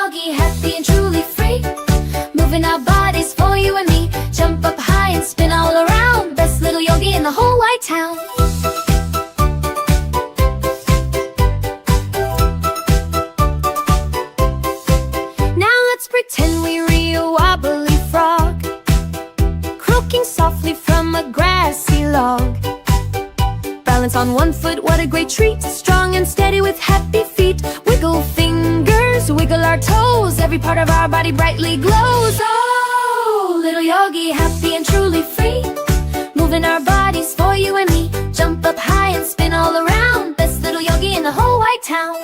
yogi, happy and truly free. Moving our bodies for you and me. Jump up high and spin all around. Best little yogi in the whole wide town. Now let's pretend we're a wobbly frog, croaking softly from a grassy log. Balance on one foot, what a great treat. Strong and steady with happy feet. Wiggle fingers, wiggle our toes. Every part of our body brightly glows. Oh, little yogi, happy and truly free. Moving our bodies for you and me. Jump up high and spin all around. Best little yogi in the whole wide town.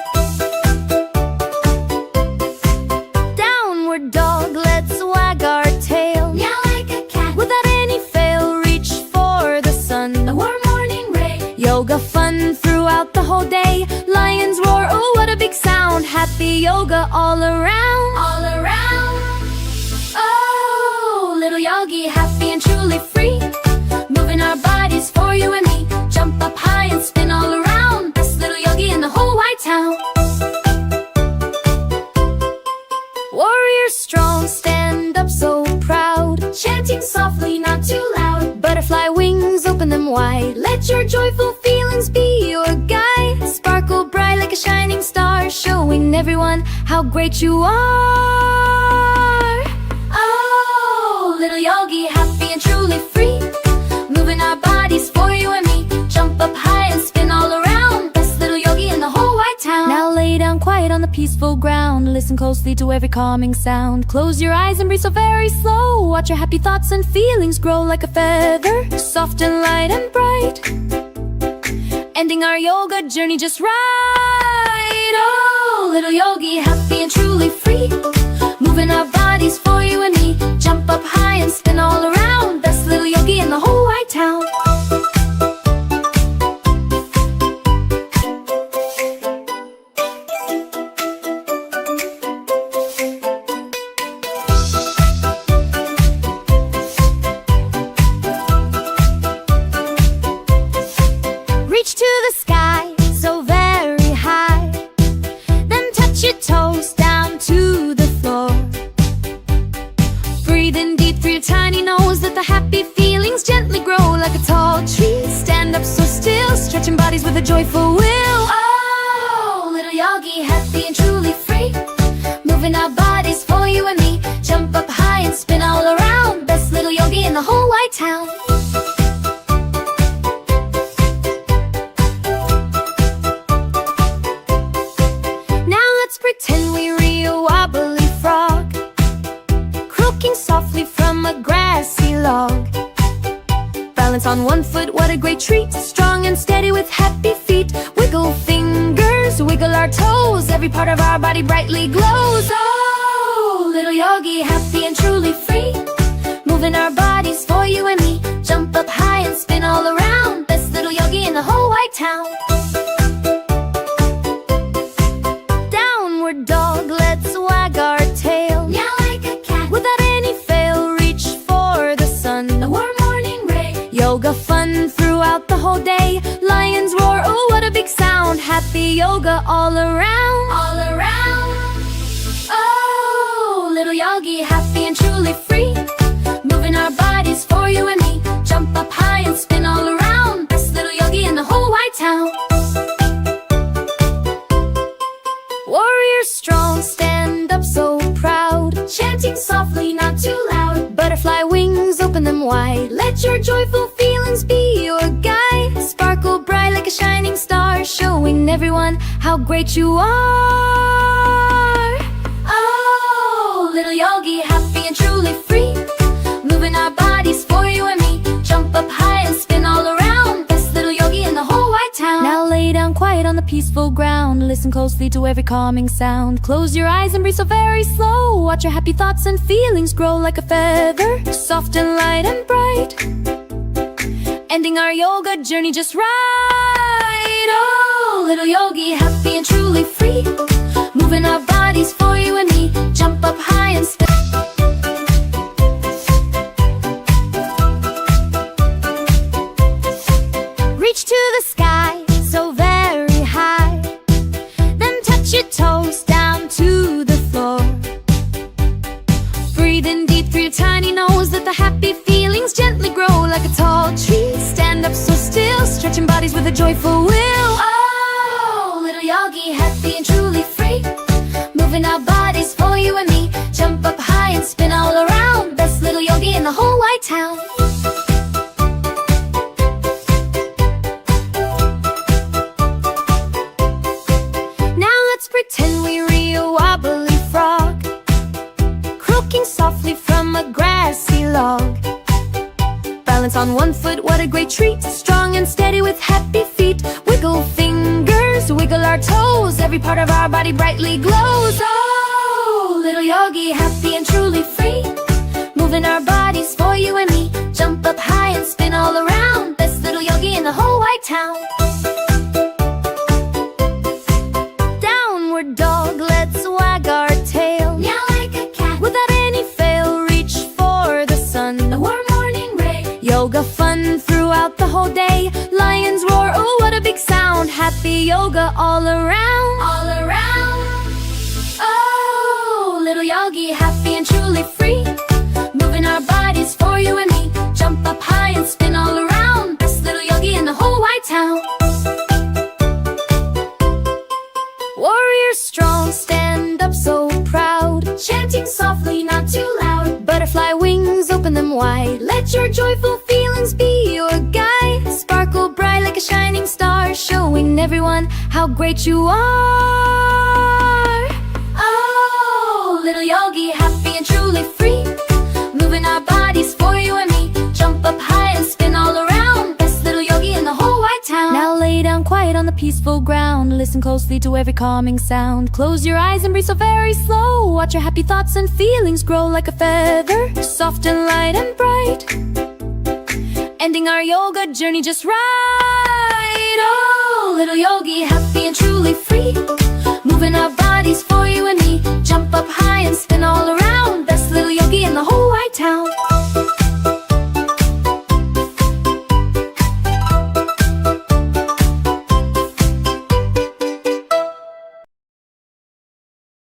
Downward dog, let's wag our tail. Meow like a cat. Without any fail, reach for the sun. A warm morning ray. Yoga fun throughout the whole day. Lions roar, oh what a big sound. Happy yoga all around. All around. Oh, little yogi, happy and truly free. Moving our bodies for you and me. Jump up high and spin all around. Best little yogi in the whole wide town. Warrior strong, stand up so proud. Chanting softly, not too loud. Butterfly wings, open them wide. Let your joyful feelings be your guide. Sparkle bright like a shining star, showing everyone how great you are. Oh, little yogi, happy and truly free. Moving our bodies for you and me. Jump up high and spin all around. Best little yogi in the whole wide town. Now lay down quiet on the peaceful ground. Listen closely to every calming sound. Close your eyes and breathe so very slow. Watch your happy thoughts and feelings grow like a feather, soft and light and bright. Ending our yoga journey just right. Oh, little yogi, happy and truly free. Moving our bodies for you and me. Jump up high and spin all around. Best little yogi in the whole wide town. Reach to the sky, so very high. Then touch your toes down to the floor. Breathe in deep through your tiny nose. Let the happy feelings gently grow like a tall tree. Stand up so still, stretching bodies with a joyful will. Oh, little yogi, happy and truly free. Moving our bodies for you and me. Jump up high and spin all around. Best little yogi in the whole wide town. Pretend we're a wobbly frog, croaking softly from a grassy log. Balance on one foot, what a great treat. Strong and steady with happy feet. Wiggle fingers, wiggle our toes. Every part of our body brightly glows. Oh, little yogi, happy and truly free. Moving our bodies for you and me. Jump up high and spin all around. Best little yogi in the whole wide town. Dog, let's wag our tail. Meow like a cat. Without any fail, reach for the sun. A warm morning ray. Yoga fun throughout the whole day. Lions roar, oh what a big sound. Happy yoga all around. All around. Oh, little yogi, happy and truly free. Moving our bodies for you and me. Jump up high and spin all around. Best little yogi in the whole wide town. Warrior strong, stand up so proud. Chanting softly, not too loud. Butterfly wings, open them wide. Let your joyful feelings be your guide. Sparkle bright like a shining star, showing everyone how great you are. Oh, little yogi, happy and truly free. Moving our bodies for you and me. Jump up high and spin all around. Best little yogi in the whole wide town. Now lay down quiet on the peaceful ground. Listen closely to every calming sound. Close your eyes and breathe so very slow. Watch your happy thoughts and feelings grow like a feather, soft and light and bright. Ending our yoga journey just right. Oh, little yogi, happy and truly free. Moving our bodies for you and me. Jump up high and spin. Reach to the sky, so very high. Then touch your toes down to the floor. joyful will. Oh, little yogi, happy and truly free, moving our bodies for you and me. Jump up high and spin all around, best little yogi in the whole wide town. Now let's pretend we're a wobbly frog, croaking softly from a grassy log. Balance on one foot, what a great treat, strong and steady with happy feet. Wiggle fingers, wiggle our toes, every part of our body brightly glows. Oh, little yogi, happy and truly free, moving our bodies for you and me. Jump up high and spin all around, best little yogi in the whole wide town. Downward dog, let's wag our tail, meow like a cat, without any fail, reach for the sun, a warm morning ray. Yoga fun throughout the whole day, lions roar, oh what a big sound. Happy yoga all around, all around. Oh, little yogi, happy and truly free, moving our bodies for you and me. Jump up high and spin all around, best little yogi in the whole wide town. Warrior strong, stand up so proud, chanting softly, not too loud. Butterfly wings, open them wide, let your joyful feelings be your guide. Sparkle bright like a shining star, showing everyone how great you are. Oh, little yogi, happy and truly free, moving our bodies for you and me. Jump up high and spin all around, best little yogi in the whole wide town. Now lay down quiet on the peaceful ground, listen closely to every calming sound. Close your eyes and breathe so very slow, watch your happy thoughts and feelings grow like a feather, soft and light and bright, ending our yoga journey just right. Oh, little yogi, happy and truly free,